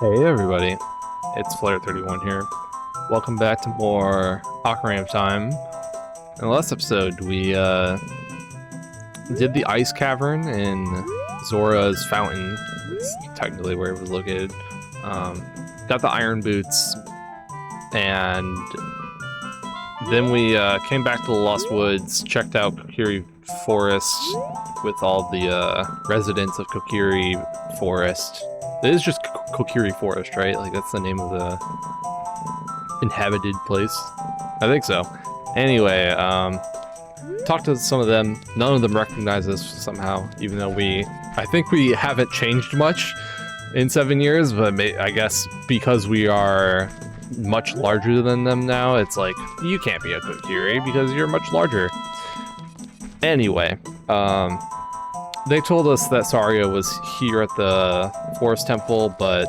Hey everybody, it's Flare31 here. Welcome back to more Ocarina of Time. In the last episode, we did the ice cavern in Zora's Fountain. That's technically where it was located. Got the iron boots, and then we came back to the Lost Woods, checked out Kokiri Forest with all the residents of Kokiri Forest. It is just Kokiri Forest, right? Like, that's the name of the inhabited place. I think so. Anyway, talked to some of them. None of them recognize us somehow, even though I think we haven't changed much in 7 years, but I guess because we are much larger than them now, it's like, you can't be a Kokiri because you're much larger. Anyway, they told us that Saria was here at the Forest Temple, but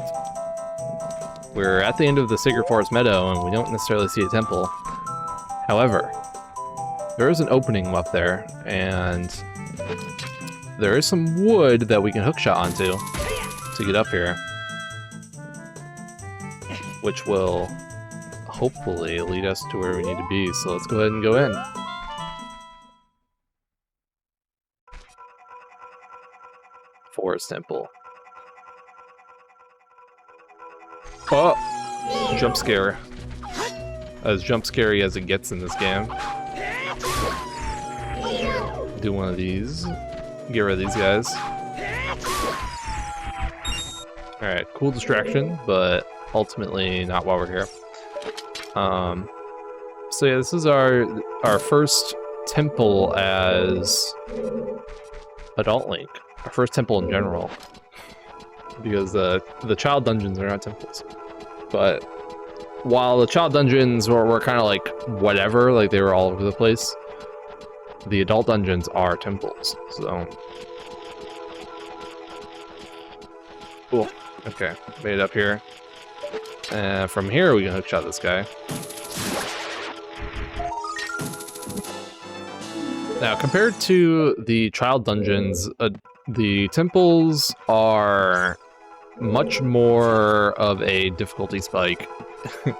we're at the end of the Sacred Forest Meadow and we don't necessarily see a temple. However, there is an opening up there, and there is some wood that we can hookshot onto to get up here, which will hopefully lead us to where we need to be. So let's go ahead and go in. Forest Temple. Oh! Jump scare. As jump scary as it gets in this game. Do one of these. Get rid of these guys. Alright, cool distraction, but ultimately not while we're here. So yeah, this is our first temple as Adult Link. Our first temple in general, because the child dungeons are not temples. But while the child dungeons were kind of like whatever, like they were all over the place, the adult dungeons are temples. So cool. Okay, made it up here. And from here we can hookshot this guy. Now, compared to the child dungeons, the temples are much more of a difficulty spike. A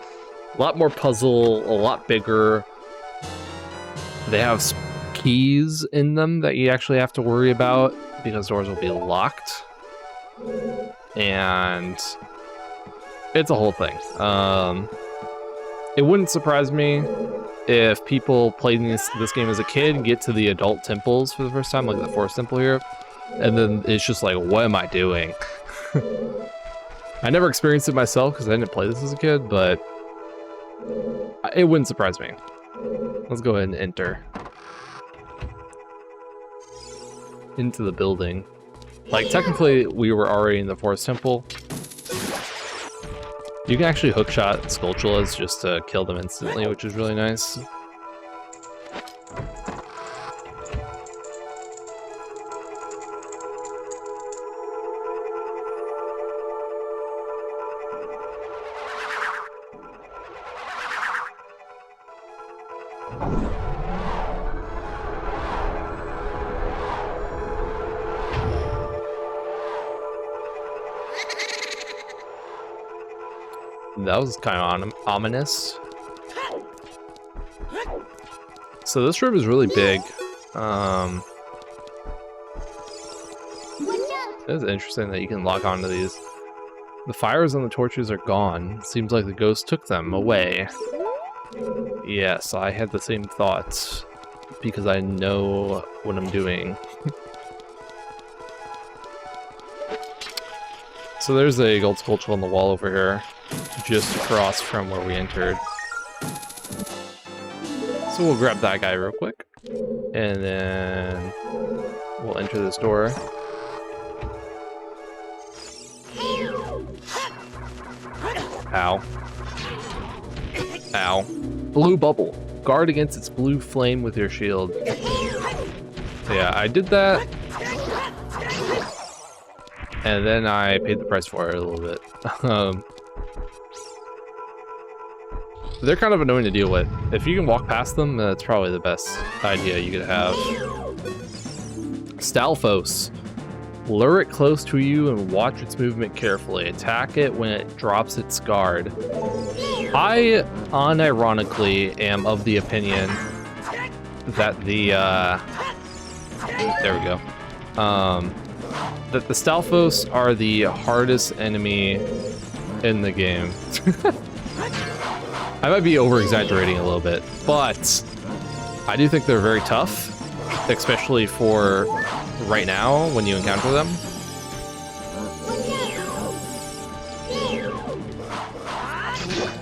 lot more puzzle, a lot bigger. They have keys in them that you actually have to worry about because doors will be locked. And it's a whole thing. It wouldn't surprise me if people playing this game as a kid and get to the adult temples for the first time, like the Forest Temple here, and then it's just like, what am I doing? I never experienced it myself because I didn't play this as a kid, but it wouldn't surprise me. Let's go ahead and enter into the building. Like, technically, we were already in the Forest Temple. You can actually hookshot Skulltulas just to kill them instantly, which is really nice. That was kind of ominous. So this room is really big. It's interesting that you can lock onto these. The fires and the torches are gone. Seems like the ghost took them away. Yes, I had the same thoughts because I know what I'm doing. So there's a gold sculpture on the wall over here, just across from where we entered. So we'll grab that guy real quick, and then we'll enter this door. Ow. Ow. Blue bubble. Guard against its blue flame with your shield. So yeah, I did that. And then I paid the price for it a little bit. They're kind of annoying to deal with. If you can walk past them, that's probably the best idea you could have. Stalfos. Lure it close to you and watch its movement carefully. Attack it when it drops its guard. I unironically am of the opinion that the there we go. That the Stalfos are the hardest enemy in the game. I might be over-exaggerating a little bit, but I do think they're very tough, especially for right now when you encounter them.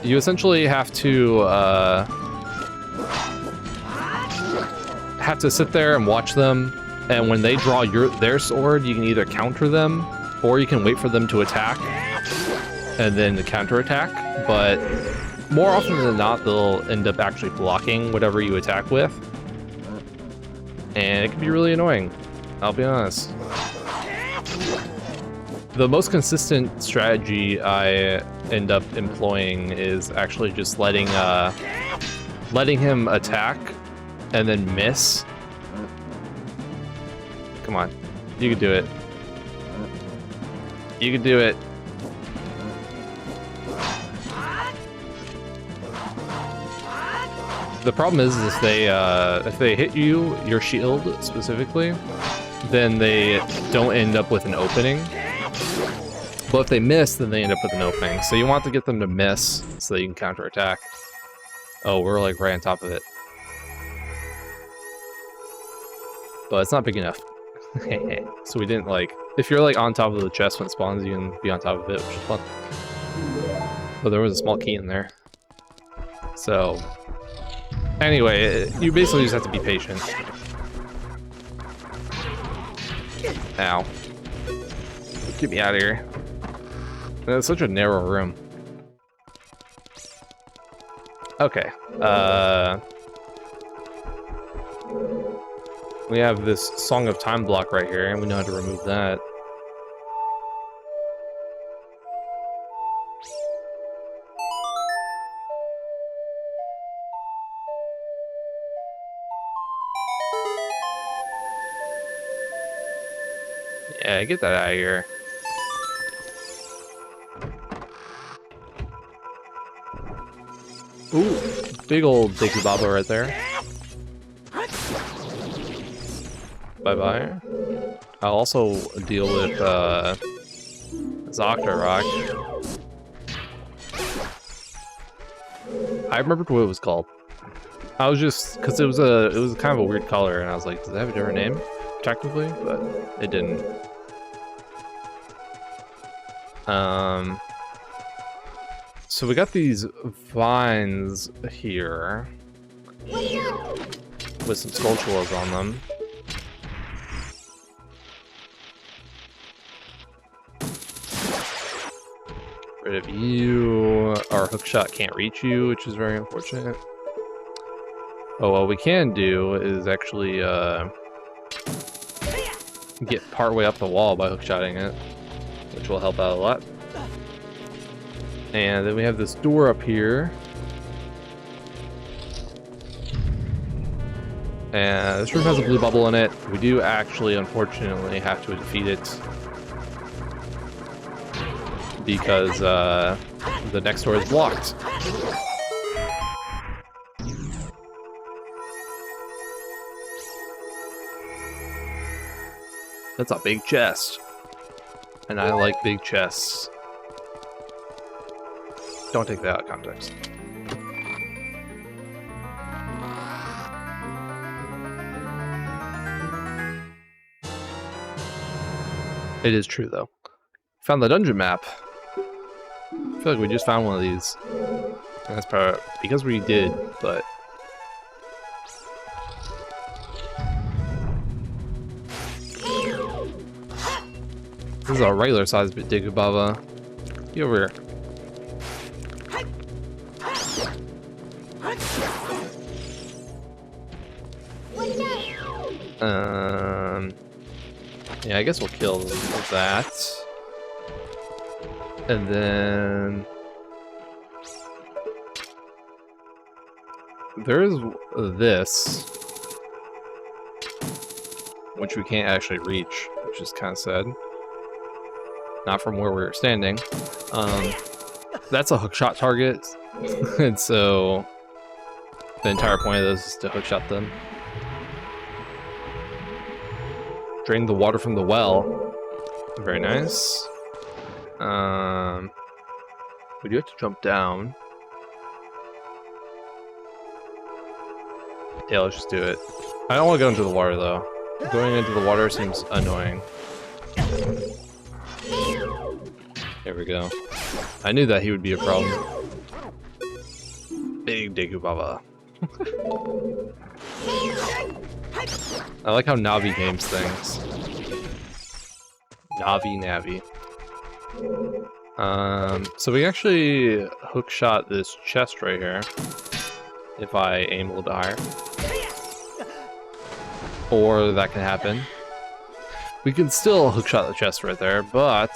You essentially have to sit there and watch them, and when they draw their sword, you can either counter them or you can wait for them to attack and then the counterattack. But more often than not, they'll end up actually blocking whatever you attack with, and it can be really annoying, I'll be honest. The most consistent strategy I end up employing is actually just letting him attack and then miss. Come on, you can do it. You can do it. The problem is if they hit you, your shield specifically, then they don't end up with an opening. But if they miss, then they end up with an opening. So you want to get them to miss so that you can counterattack. Oh, we're like right on top of it. But it's not big enough. So we didn't like... If you're like on top of the chest when it spawns, you can be on top of it, which is fun. But there was a small key in there. So... Anyway, you basically just have to be patient. Ow. Get me out of here. It's such a narrow room. Okay. We have this Song of Time block right here, and we know how to remove that. Yeah, get that out of here. Ooh, big old Dicky Baba right there. Bye-bye. I'll also deal with, Zoctorok. I remembered what it was called. I was just, because it was kind of a weird color, and I was like, does it have a different name? Technically, but it didn't. So we got these vines here with some sculptures on them. Rid of you. Our hookshot can't reach you, which is very unfortunate. Oh, what we can do is actually get partway up the wall by hookshotting it, which will help out a lot. And then we have this door up here. And this room has a blue bubble in it. We do actually, unfortunately, have to defeat it. Because the next door is blocked. That's a big chest. And I like big chests. Don't take that out of context. It is true, though. Found the dungeon map. I feel like we just found one of these. And that's probably because we did, but... This is a regular sized Dicky Baba. Get over here. Yeah, I guess we'll kill that. And then... There's this. which we can't actually reach, which is kind of sad. Not from where we were standing. That's a hookshot target, and so the entire point of those is to hookshot them. Drain the water from the well. Very nice. We do have to jump down. Yeah, let's just do it. I don't want to go into the water, though. Going into the water seems annoying. There we go. I knew that he would be a problem. Big Deku Baba. I like how Navi names things. Navi. So we actually hookshot this chest right here. If I aim a little bit higher. Or that can happen. We can still hookshot the chest right there, but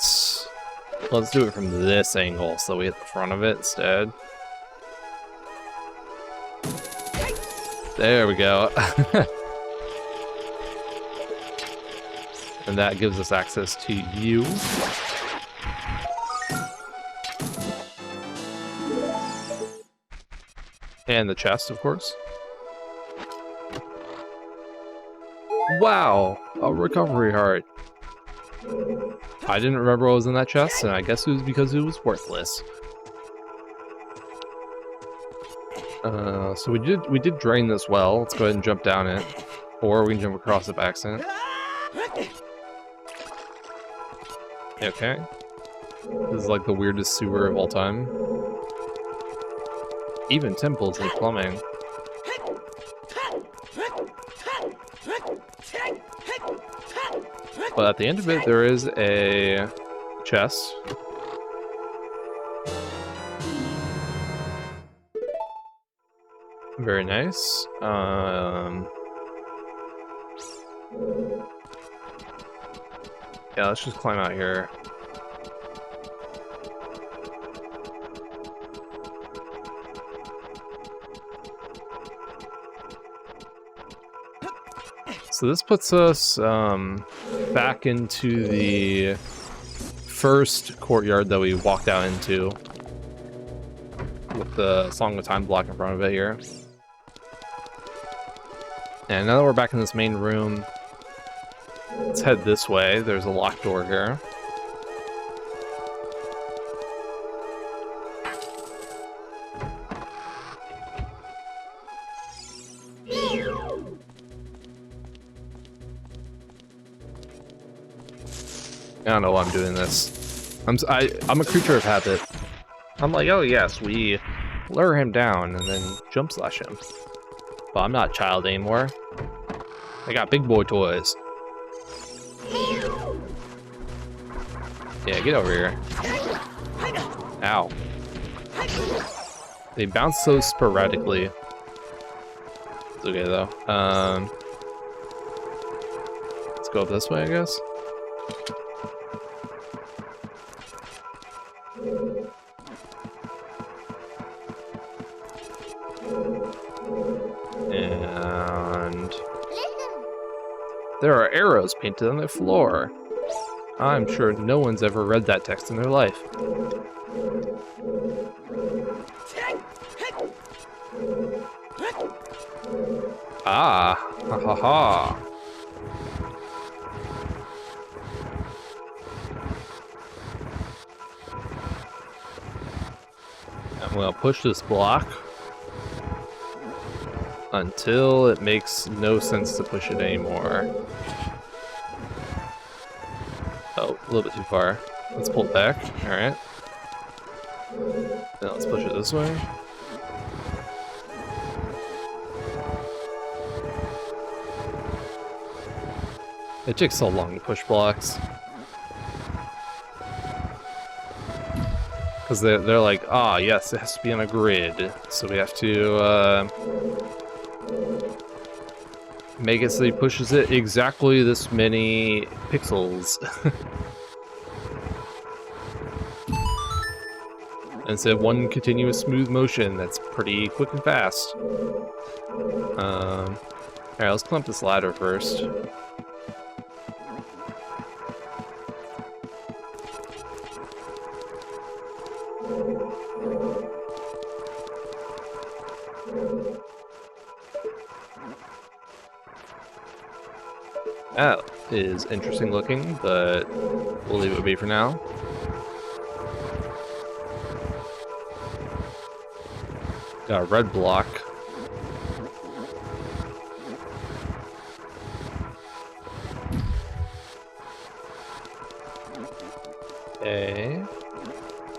let's do it from this angle so we hit the front of it instead. There we go. And that gives us access to you. And the chest, of course. Wow! A recovery heart. I didn't remember what was in that chest, and I guess it was because it was worthless. So we did drain this well. Let's go ahead and jump down it. Or we can jump across it by accident. Okay. This is like the weirdest sewer of all time. Even temples and plumbing. But at the end of it, there is a chest. Very nice. Yeah, let's just climb out here. So this puts us back into the first courtyard that we walked out into, with the Song of Time block in front of it here. And now that we're back in this main room, let's head this way. There's a locked door here. I don't know why I'm doing this. I'm a creature of habit. I'm like, oh yes, we lure him down and then jump slash him. But I'm not a child anymore. I got big boy toys. Yeah, get over here. Ow. They bounce so sporadically. It's okay though. Let's go up this way, I guess. And there are arrows painted on the floor. I'm sure no one's ever read that text in their life. Ah, ha ha ha. I'm gonna push this block until it makes no sense to push it anymore. Oh, a little bit too far. Let's pull it back. Alright. Now let's push it this way. It takes so long to push blocks. Because they're like, ah, yes, it has to be on a grid. So we have to make it so he pushes it exactly this many pixels. Instead of one continuous smooth motion that's pretty quick and fast. Alright, let's climb up this ladder first. That is interesting looking, but we'll leave it be for now. Got a red block. Okay.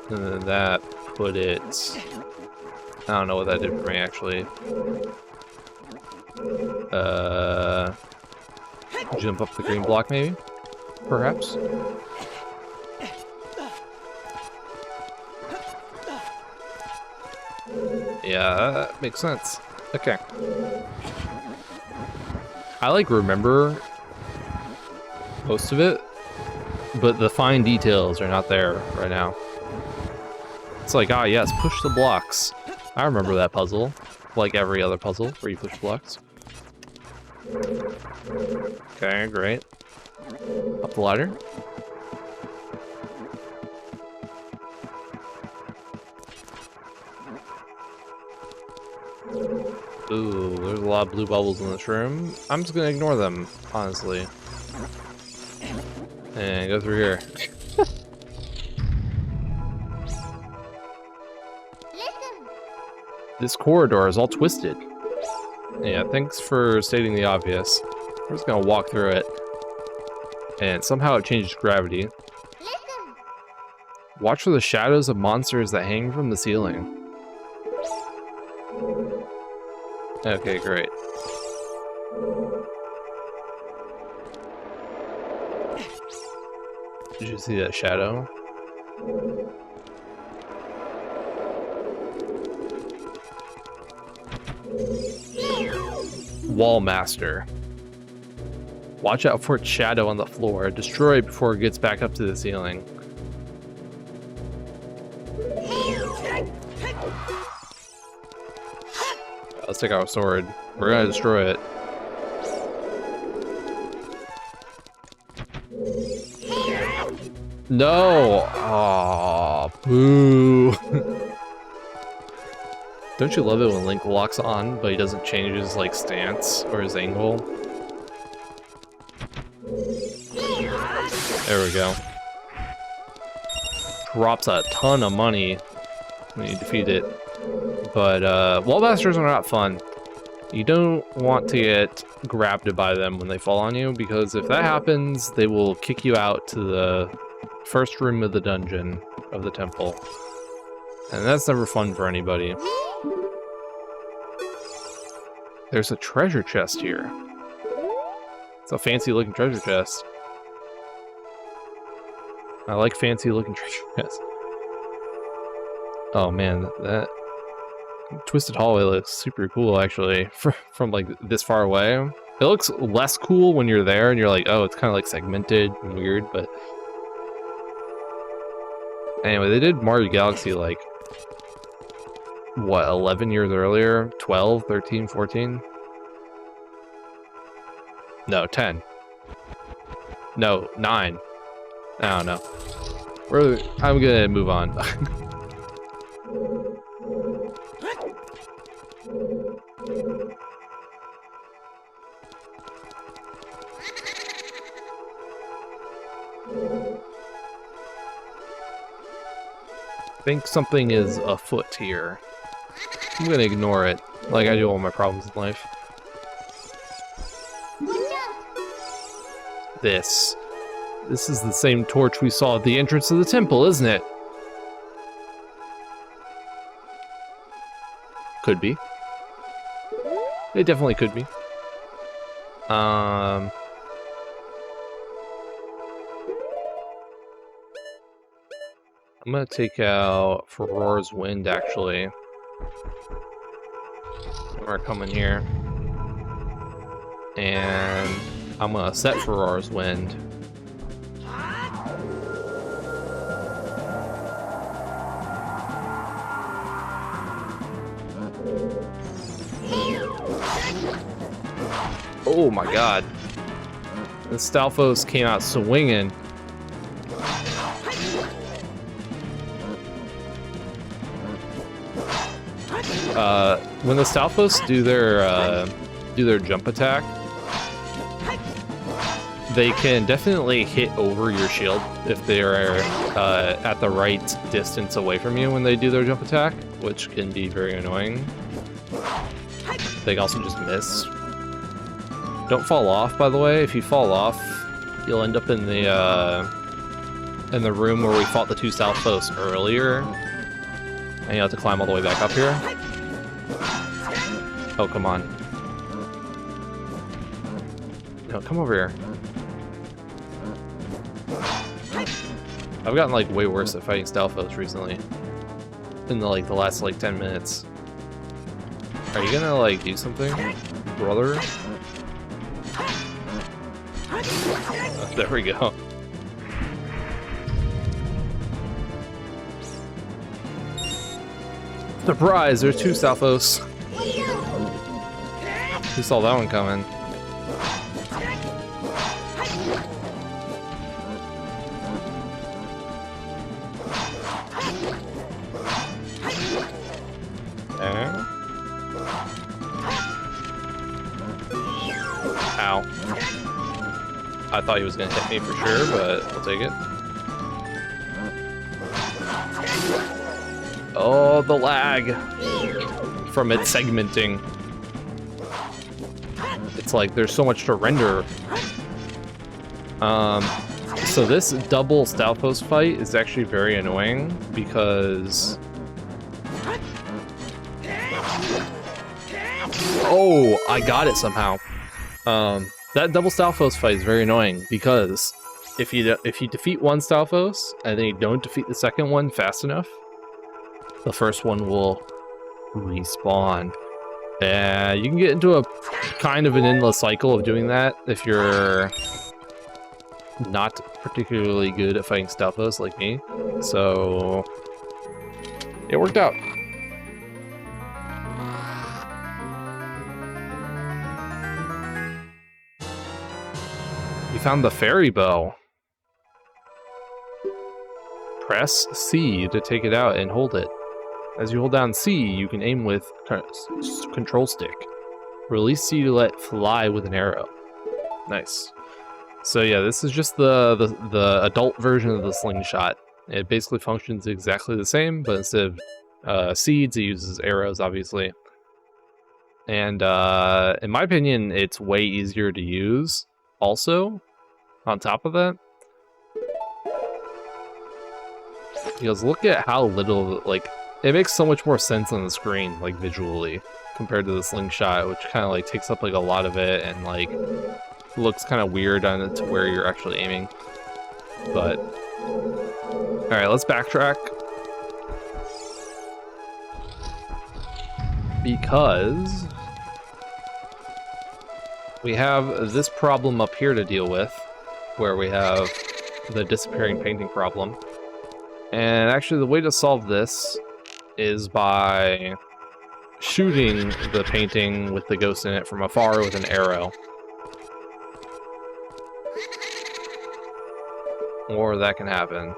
And then that put it... I don't know what that did for me, actually. Jump up the green block, maybe? Perhaps? Yeah, that makes sense. Okay. I, like, remember most of it, but the fine details are not there right now. It's like, ah, yes, push the blocks. I remember that puzzle, like every other puzzle where you push blocks. Okay, great. Up the ladder. Ooh, there's a lot of blue bubbles in this room. I'm just gonna ignore them, honestly. And go through here. This corridor is all twisted. Yeah, thanks for stating the obvious. We're just gonna walk through it. And somehow it changes gravity. Watch for the shadows of monsters that hang from the ceiling. Okay, great. Did you see that shadow? Wall Master. Watch out for its shadow on the floor. Destroy it before it gets back up to the ceiling. Let's take our sword. We're gonna destroy it. No! Aww, boo. Don't you love it when Link locks on, but he doesn't change his, like, stance or his angle? There we go. Drops a ton of money when you defeat it. But, wall masters are not fun. You don't want to get grabbed by them when they fall on you, because if that happens, they will kick you out to the first room of the dungeon of the temple. And that's never fun for anybody. There's a treasure chest here. It's a fancy looking treasure chest. I like fancy looking treasure chests. Oh man, that twisted hallway looks super cool actually from like this far away. It looks less cool when you're there and you're like, oh, it's kind of like segmented and weird, but anyway, they did Mario Galaxy like what, 11 years earlier? 12, 13, 14? No, 10. No, 9. I don't know. I'm gonna move on. I think something is afoot here. I'm gonna ignore it, like I do all my problems in life. This is the same torch we saw at the entrance to the temple, isn't it? Could be. It definitely could be. I'm gonna take out Aurora's Wind, actually. We're coming here. And I'm gonna set Aurora's Wind. Oh my god. The Stalfos came out swinging. When the Stalfos do their jump attack, They can definitely hit over your shield if they're at the right distance away from you when they do their jump attack, which can be very annoying. They can also just miss. Don't fall off, by the way. If you fall off, you'll end up in the room where we fought the two Southposts earlier, and you have to climb all the way back up here. Oh, come on. No, come over here. I've gotten like way worse at fighting Stalfos recently. In the last 10 minutes. Are you gonna like do something, brother? Oh, there we go. Surprise! There's two Stalfos. Who saw that one coming? Ow. I thought he was gonna hit me for sure, but we'll take it. Oh, the lag from it segmenting. It's like there's so much to render. So this double Stalfos fight is actually very annoying because... Oh, I got it somehow. That double Stalfos fight is very annoying because if you defeat one Stalfos and then you don't defeat the second one fast enough, the first one will respawn. And you can get into a kind of an endless cycle of doing that if you're not particularly good at fighting Stalfos like me. So it worked out. You found the fairy bow. Press C to take it out and hold it. As you hold down C, you can aim with control stick. Release C to let fly with an arrow. Nice. So yeah, this is just the adult version of the slingshot. It basically functions exactly the same, but instead of seeds, it uses arrows, obviously. And in my opinion, it's way easier to use. Also, on top of that, because look at how little, like, it makes so much more sense on the screen, like, visually, compared to the slingshot, which kind of, like, takes up, like, a lot of it, and, like, looks kind of weird on it to where you're actually aiming. But, alright, let's backtrack. Because we have this problem up here to deal with, where we have the disappearing painting problem. And actually the way to solve this is by shooting the painting with the ghost in it from afar with an arrow. Or that can happen.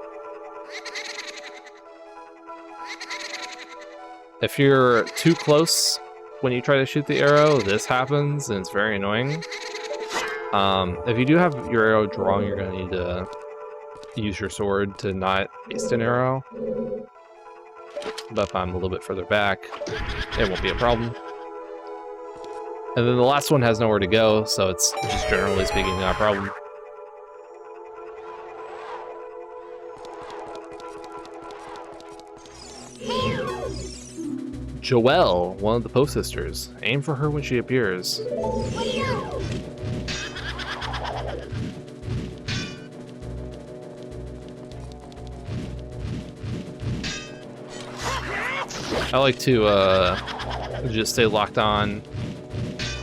If you're too close when you try to shoot the arrow, this happens, and it's very annoying. If you do have your arrow drawn, you're going to need to use your sword to not waste an arrow. But if I'm a little bit further back, it won't be a problem. And then the last one has nowhere to go, so it's just generally speaking not a problem. Joelle, one of the Post Sisters. Aim for her when she appears. I like to just stay locked on,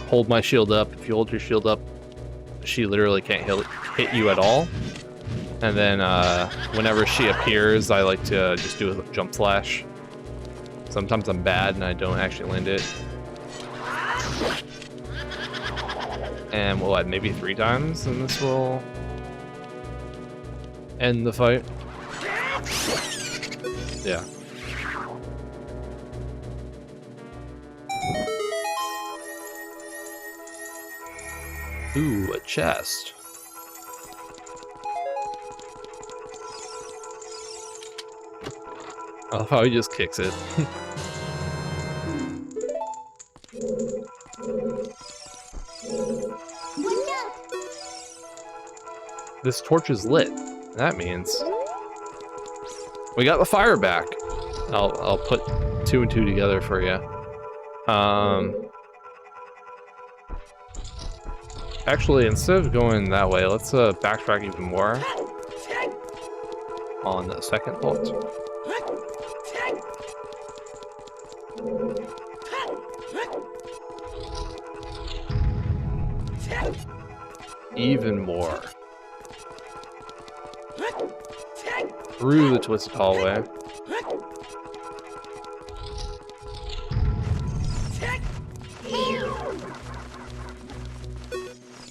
hold my shield up. If you hold your shield up, she literally can't hit you at all. And then whenever she appears, I like to just do a jump slash. Sometimes I'm bad and I don't actually land it. And what, maybe 3 times, and this will end the fight. Yeah. Ooh, a chest. I love how he just kicks it. This torch is lit. That means we got the fire back. I'll put 2 and 2 together for you. Actually, instead of going that way, let's backtrack even more on the second vault. Even more. Through the twisted hallway.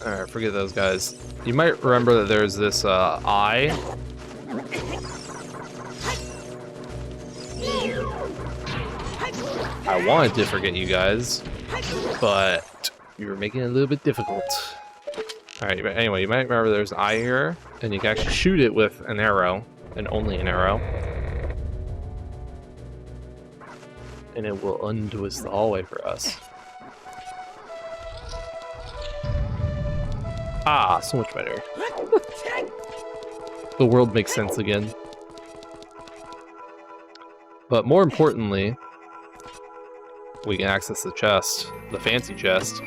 Alright, forget those guys. You might remember that there's this eye. I wanted to forget you guys, but you were making it a little bit difficult. Alright, but anyway, you might remember there's an eye here, and you can actually shoot it with an arrow, and only an arrow. And it will untwist the hallway for us. Ah, so much better. The world makes sense again. But more importantly, we can access the chest, the fancy chest.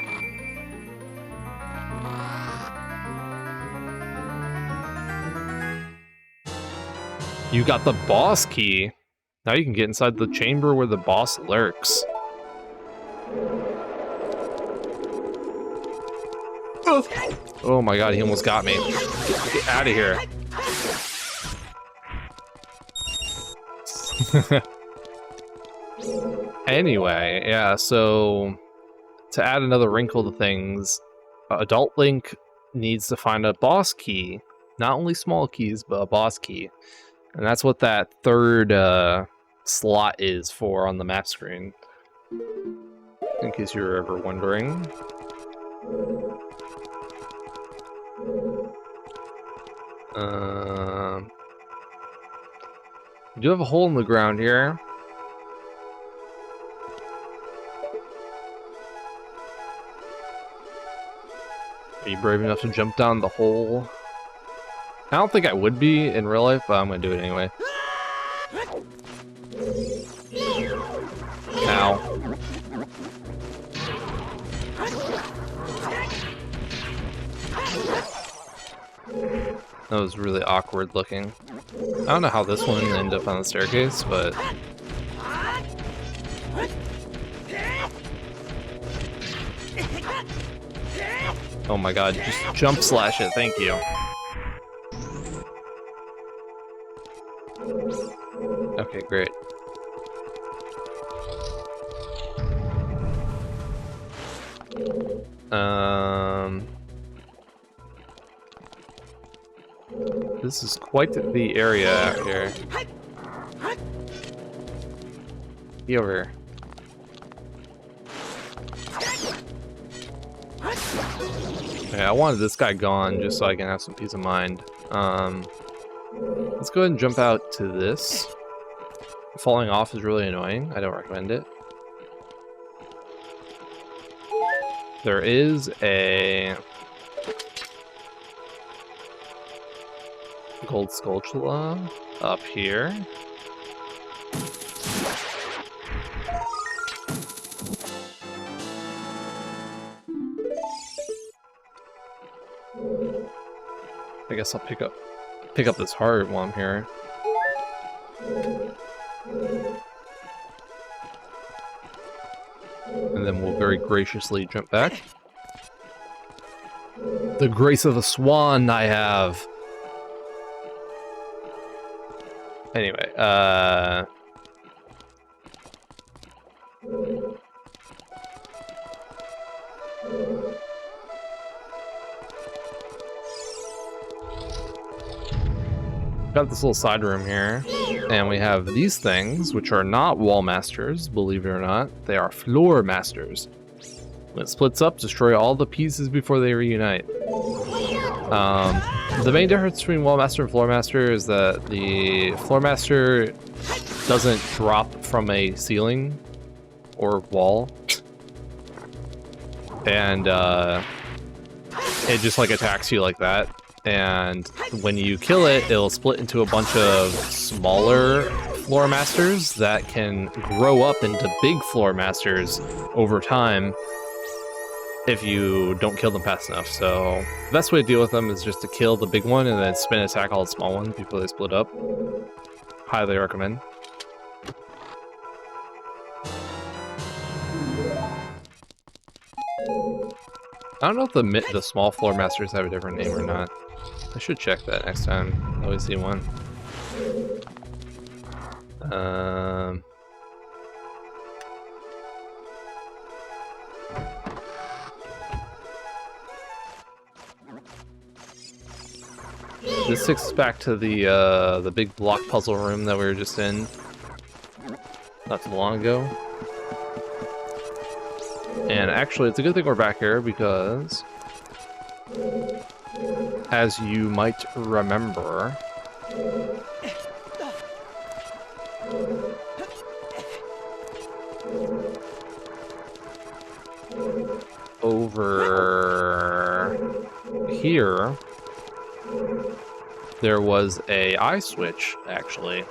You got the boss key. Now you can get inside the chamber where the boss lurks. Oh my god, he almost got me. Get out of here. Anyway, yeah, so to add another wrinkle to things, Adult Link needs to find a boss key. Not only small keys, but a boss key. And that's what that third slot is for on the map screen. In case you were ever wondering. We do have a hole in the ground here. Are you brave enough to jump down the hole? I don't think I would be in real life, but I'm gonna do it anyway. Ow. That was really awkward looking. I don't know how this one ended up on the staircase, but... Oh my god, just jump slash it, thank you. Okay, great. This is quite the area out here. Be over here. Yeah, I wanted this guy gone just so I can have some peace of mind. Let's go ahead and jump out to this. Falling off is really annoying. I don't recommend it. There is a gold sculpture up here. I guess I'll pick up this heart while I'm here. And then we'll very graciously jump back. The grace of a swan I have. Anyway, got this little side room here, and we have these things, which are not wall masters, believe it or not. They are floor masters. When it splits up, destroy all the pieces before they reunite. The main difference between wall master and floor master is that the floor master doesn't drop from a ceiling or wall. And it just like attacks you like that. And when you kill it, it'll split into a bunch of smaller floor masters that can grow up into big floor masters over time if you don't kill them fast enough. So the best way to deal with them is just to kill the big one and then spin attack all the small ones before they split up. Highly recommend. I don't know if the small floor masters have a different name or not. I should check that next time I always see one. This takes us back to the big block puzzle room that we were just in not too long ago. And actually, it's a good thing we're back here because, as you might remember, over here, there was a eye switch, actually.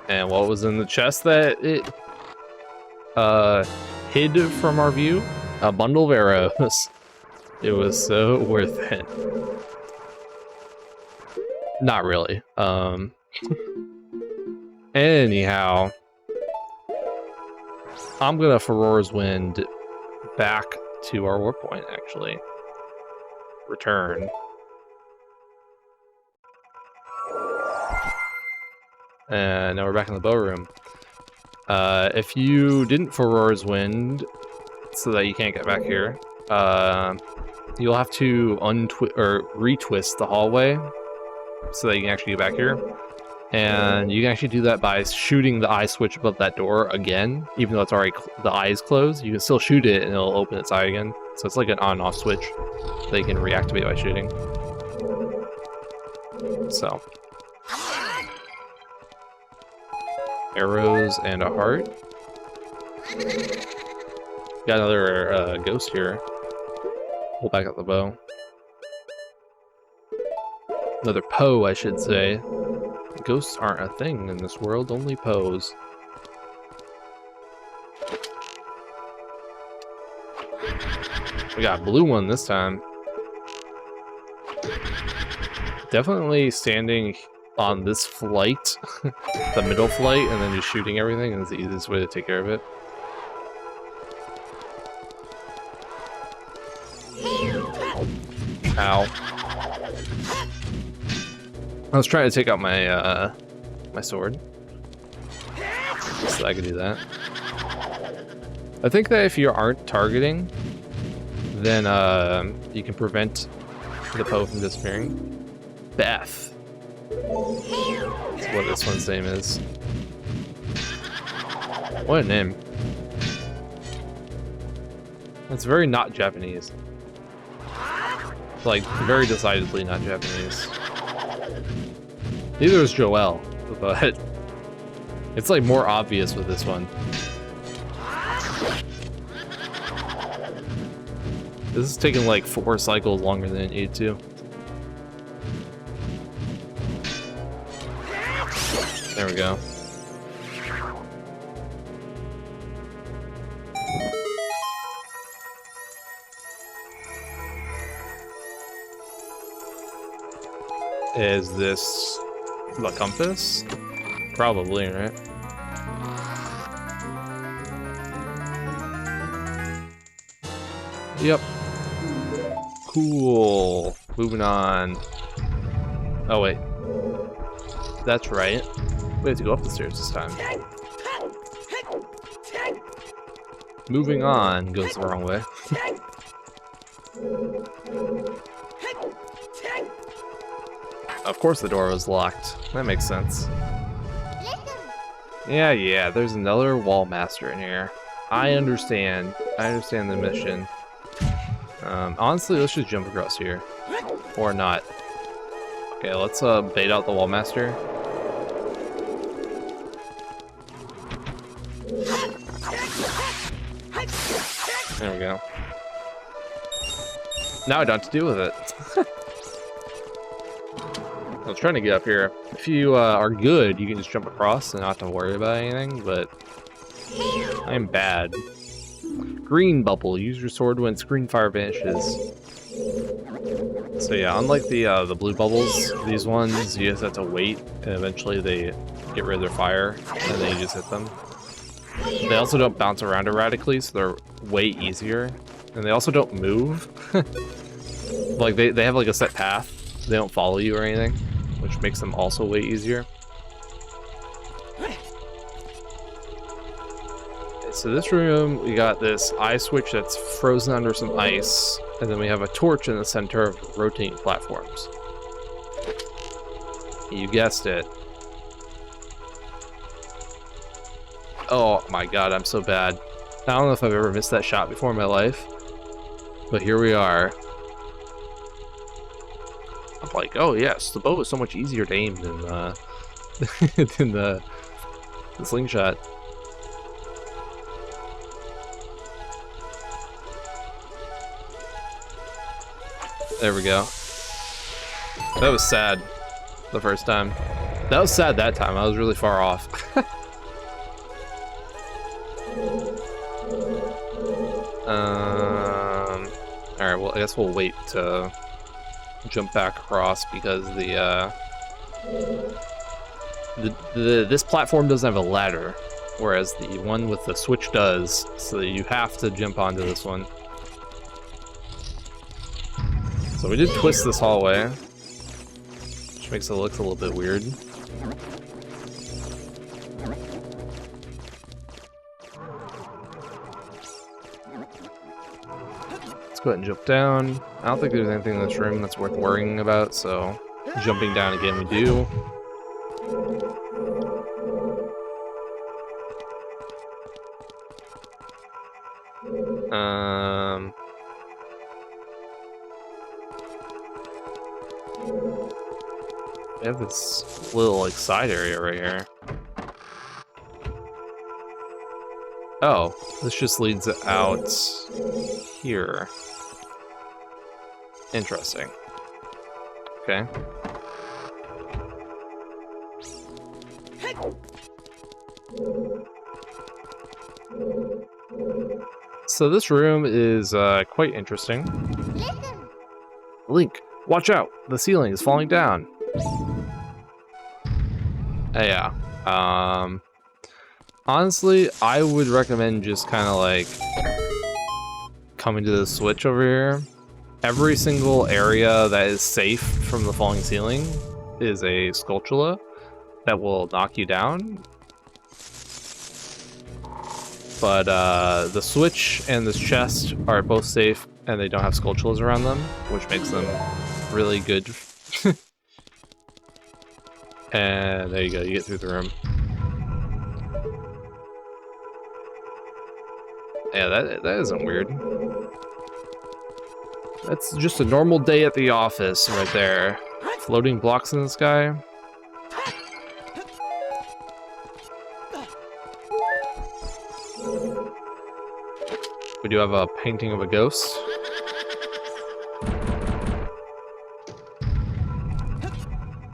And what was in the chest that it hid from our view? A bundle of arrows. It was so worth it. Not really. Anyhow, I'm gonna Furor's Wind back to our warp point, actually. Return. And now we're back in the bow room. If you didn't Furor's Wind, so that you can't get back here, you'll have to retwist the hallway so that you can actually get back here. And you can actually do that by shooting the eye switch above that door again, even though it's already the eye is closed. You can still shoot it and it'll open its eye again. So it's like an on-off switch that you can reactivate by shooting. So. Arrows and a heart. Got another ghost here. Pull back up the bow. Another Poe, I should say. Ghosts aren't a thing in this world, only Poes. We got a blue one this time. Definitely standing on this flight, the middle flight, and then just shooting everything is the easiest way to take care of it. Ow. I was trying to take out my my sword, so I could do that. I think that if you aren't targeting, then you can prevent the Poe from disappearing. Beth. That's what this one's name is. What a name. It's very not Japanese. Like, very decidedly not Japanese. Neither is Joelle, but it's like more obvious with this one. This is taking like 4 cycles longer than it needed to. There we go. Is this the compass? Probably, right? Yep. Cool. Moving on. Oh, wait. That's right. We have to go up the stairs this time. Moving on goes the wrong way. Of course the door was locked. That makes sense. Yeah, there's another wall master in here. I understand. I understand the mission. Honestly, let's just jump across here. Or not. Okay, let's bait out the wall master. There we go. Now I don't have to deal with it. I was trying to get up here. If you are good, you can just jump across and not have to worry about anything, but I'm bad. Green bubble. Use your sword when screen fire vanishes. So yeah, unlike the blue bubbles, these ones you just have to wait, and eventually they get rid of their fire, and then you just hit them. They also don't bounce around erratically, so they're way easier. And they also don't move. Like, they have like a set path. They don't follow you or anything, which makes them also way easier. So this room, we got this eye switch that's frozen under some ice, and then we have a torch in the center of rotating platforms. You guessed it. Oh my god, I'm so bad. I don't know if I've ever missed that shot before in my life, but here we are. I'm like, oh yes, the bow is so much easier to aim than, than the slingshot. There we go. That was sad the first time. That was sad that time. I was really far off. Alright, well, I guess we'll wait to jump back across because this platform doesn't have a ladder, whereas the one with the switch does, so you have to jump onto this one. So we did twist this hallway, which makes it look a little bit weird. Let's go ahead and jump down. I don't think there's anything in this room that's worth worrying about, so jumping down again we do. We have this little like side area right here. Oh, this just leads out here. Interesting. Okay. So this room is quite interesting. Link, watch out! The ceiling is falling down. Yeah. Honestly, I would recommend just kind of like coming to the switch over here. Every single area that is safe from the falling ceiling is a Skulltula that will knock you down. But the switch and this chest are both safe, and they don't have Skulltulas around them, which makes them really good. And there you go, you get through the room. Yeah, that isn't weird. That's just a normal day at the office right there. Floating blocks in the sky. We do have a painting of a ghost.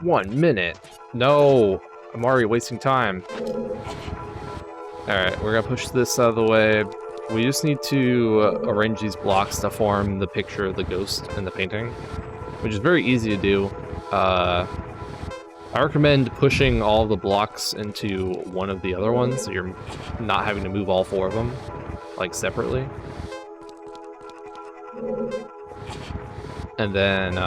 One minute. No, I'm already wasting time. Alright, we're gonna push this out of the way. We just need to arrange these blocks to form the picture of the ghost in the painting, which is very easy to do. I recommend pushing all the blocks into one of the other ones, so you're not having to move all four of them, like, separately. And then,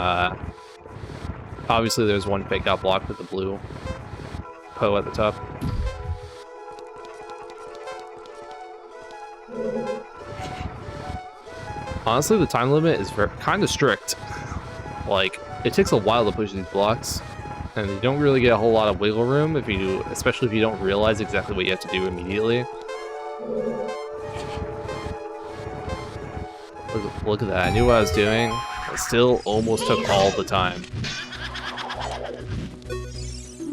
obviously there's one fake out block with the blue Poe at the top. Honestly, the time limit is kind of strict. Like, it takes a while to push these blocks, and you don't really get a whole lot of wiggle room if you, especially if you don't realize exactly what you have to do immediately. Look at that, I knew what I was doing. Still almost took all the time.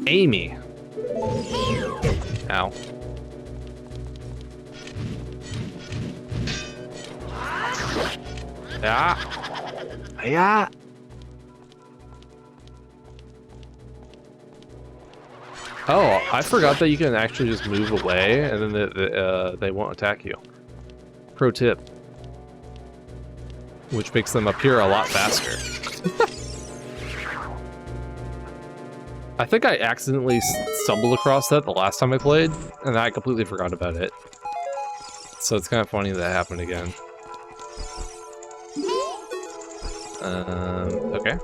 Amy. Ow. Yeah. Yeah. Oh, I forgot that you can actually just move away and then they won't attack you. Pro tip. Which makes them appear a lot faster. I think I accidentally stumbled across that the last time I played, and I completely forgot about it. So it's kind of funny that happened again. Okay.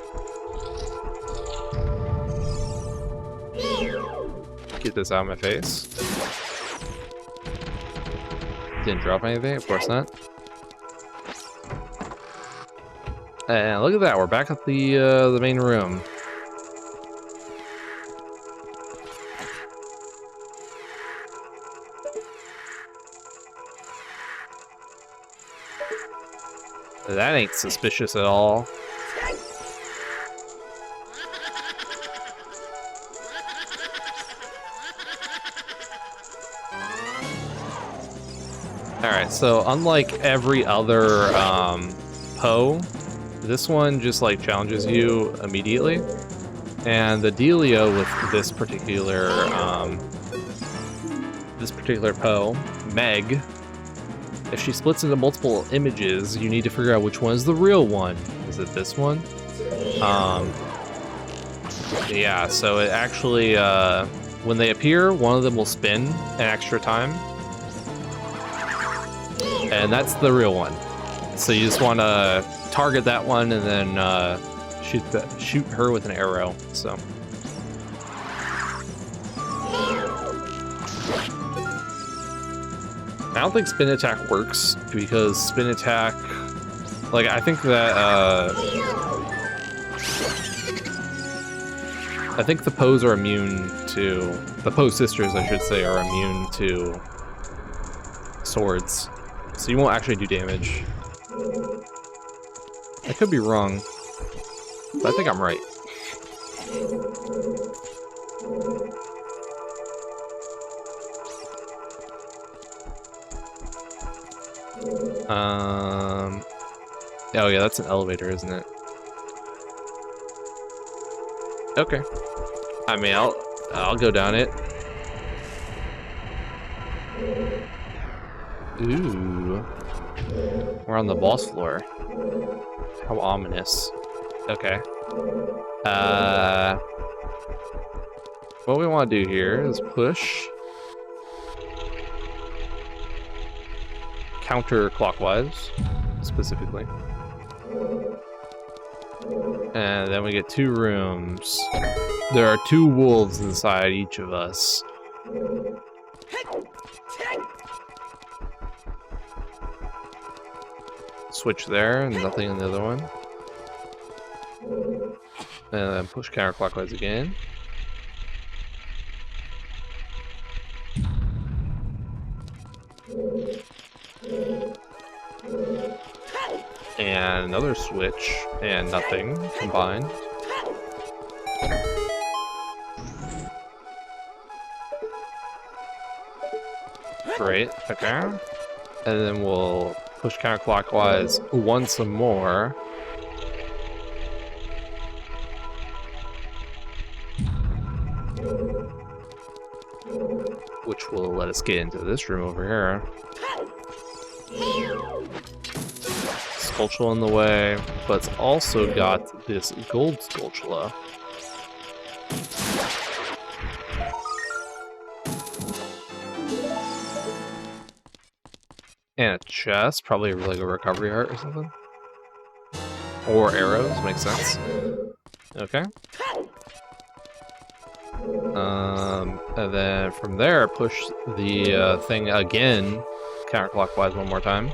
Get this out of my face. Didn't drop anything, of course not. And look at that, we're back at the main room. That ain't suspicious at all. Alright, so unlike every other Poe, this one just like challenges you immediately. And the dealio with this particular Poe, Meg, if she splits into multiple images, you need to figure out which one is the real one. Is it this one? Yeah, so it actually, when they appear, one of them will spin an extra time. And that's the real one. So you just want to target that one and then shoot her with an arrow. So. I don't think spin attack works because spin attack, like I think that I think the Poes are immune to the Poe sisters, I should say, are immune to swords, so you won't actually do damage. I could be wrong, but I think I'm right. Oh yeah, that's an elevator, isn't it? Okay. I mean, I'll go down it. Ooh. We're on the boss floor. How ominous. Okay. What we want to do here is push counterclockwise, specifically. And then we get 2 rooms. There are 2 wolves inside each of us. Switch there, and nothing in the other one. And then push counterclockwise again. And another switch, and nothing combined. Great, okay. And then we'll push counterclockwise once more. Which will let us get into this room over here. Skulltula in the way, but it's also got this gold Skulltula. And a chest, probably like a recovery heart or something. Or arrows, makes sense. Okay. And then from there, push the thing again, counterclockwise one more time.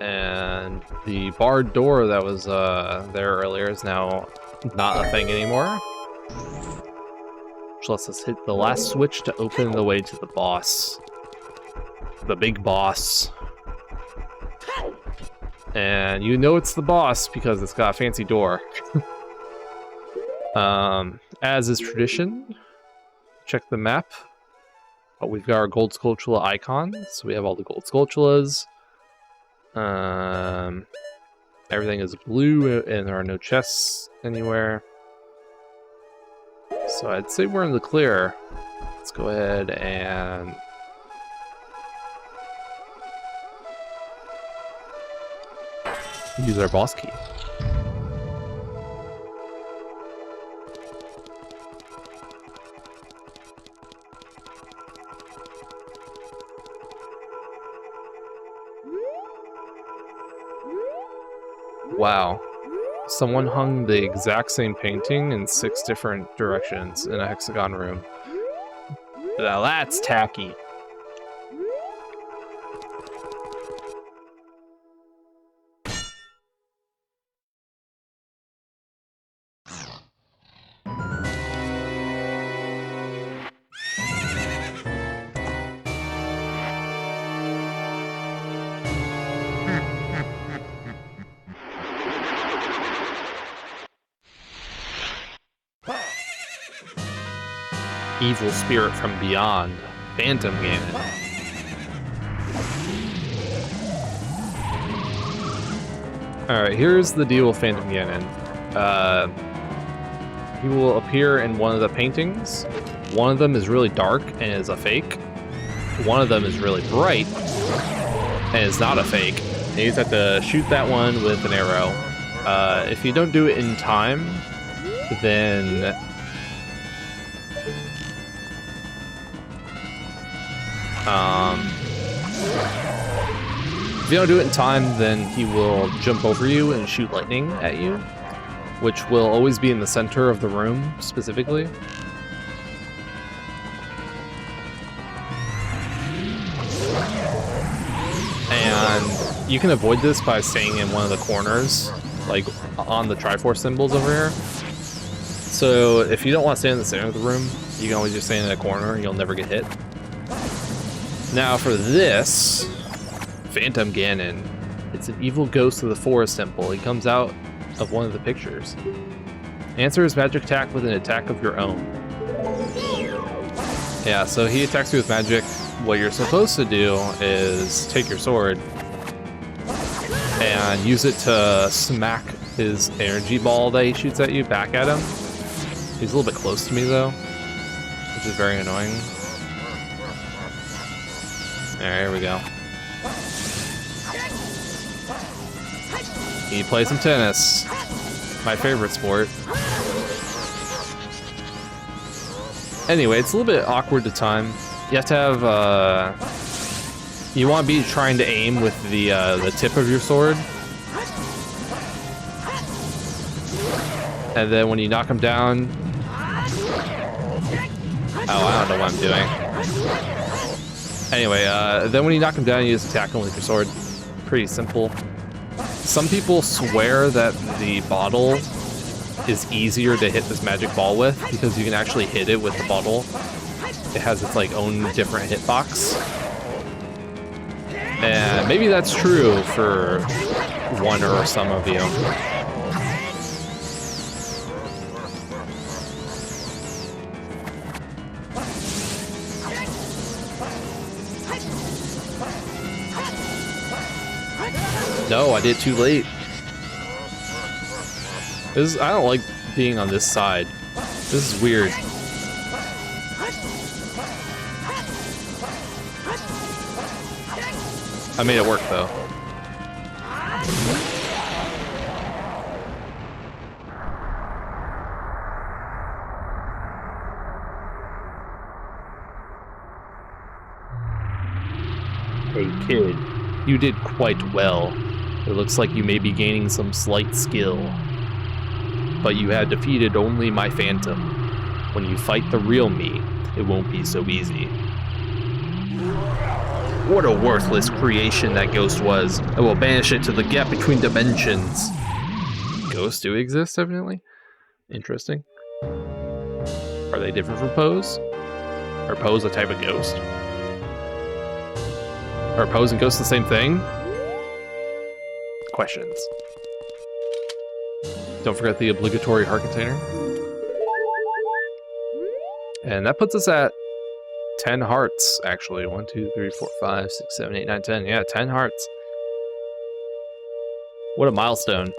And the barred door that was there earlier is now not a thing anymore. Which lets us hit the last switch to open the way to the boss. The big boss. And you know it's the boss because it's got a fancy door. As is tradition, check the map. Oh, we've got our gold Skulltula icon, so we have all the gold Skulltulas. Everything is blue, and there are no chests anywhere. So I'd say we're in the clear. Let's go ahead and... use our boss key. Wow. Someone hung the exact same painting in 6 different directions in a hexagon room. Now that's tacky. Evil spirit from beyond, Phantom Ganon. Alright, here's the deal with Phantom Ganon. He will appear in one of the paintings. One of them is really dark and is a fake. One of them is really bright and is not a fake. And you just have to shoot that one with an arrow. If you don't do it in time, then... if you don't do it in time, then he will jump over you and shoot lightning at you, which will always be in the center of the room, specifically. And you can avoid this by staying in one of the corners, like on the Triforce symbols over here. So if you don't want to stay in the center of the room, you can always just stay in a corner and you'll never get hit. Now for this, Phantom Ganon, it's an evil ghost of the Forest Temple. He comes out of one of the pictures. Answer his magic attack with an attack of your own. Yeah, so he attacks you with magic. What you're supposed to do is take your sword and use it to smack his energy ball that he shoots at you back at him. He's a little bit close to me though, which is very annoying. Alright, here we go. He plays some tennis. My favorite sport. Anyway, it's a little bit awkward to time. You have to have, you want to be trying to aim with the tip of your sword. And then when you knock him down... Oh, I don't know what I'm doing. Anyway, then when you knock him down, you just attack him with your sword. Pretty simple. Some people swear that the bottle is easier to hit this magic ball with because you can actually hit it with the bottle. It has its like own different hitbox. And maybe that's true for one or some of you. No, I did it too late. I don't like being on this side. This is weird. I made it work though. Hey kid, you did quite well. It looks like you may be gaining some slight skill. But you have defeated only my phantom. When you fight the real me, it won't be so easy. What a worthless creation that ghost was. I will banish it to the gap between dimensions. Ghosts do exist, evidently. Interesting. Are they different from Pose? Are Pose a type of ghost? Are Pose and Ghost the same thing? questions. Don't forget the obligatory heart container. And that puts us at 10 hearts, actually. 1, 2, 3, 4, 5, 6, 7, 8, 9, 10. Yeah, 10 hearts. What a milestone.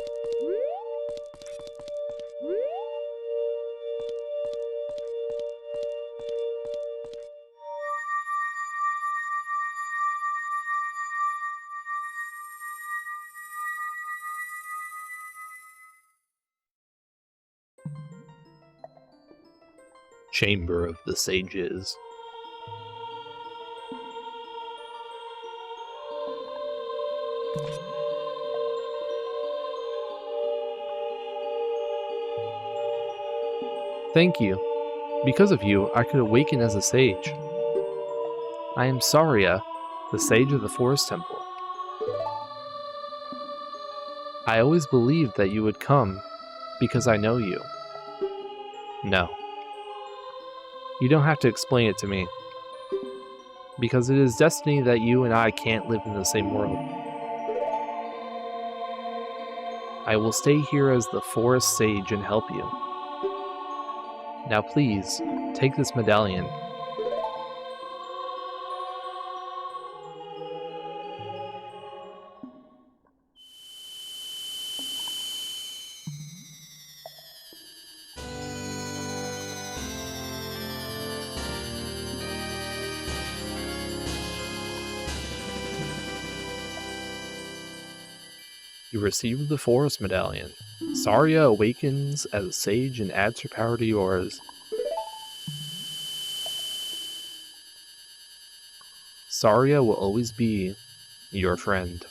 Chamber of the Sages. Thank you. Because of you, I could awaken as a sage. I am Saria, the sage of the Forest Temple. I always believed that you would come because I know you. No. You don't have to explain it to me. Because it is destiny that you and I can't live in the same world. I will stay here as the forest sage and help you. Now please, take this medallion. You receive the Forest Medallion. Saria awakens as a sage and adds her power to yours. Saria will always be your friend.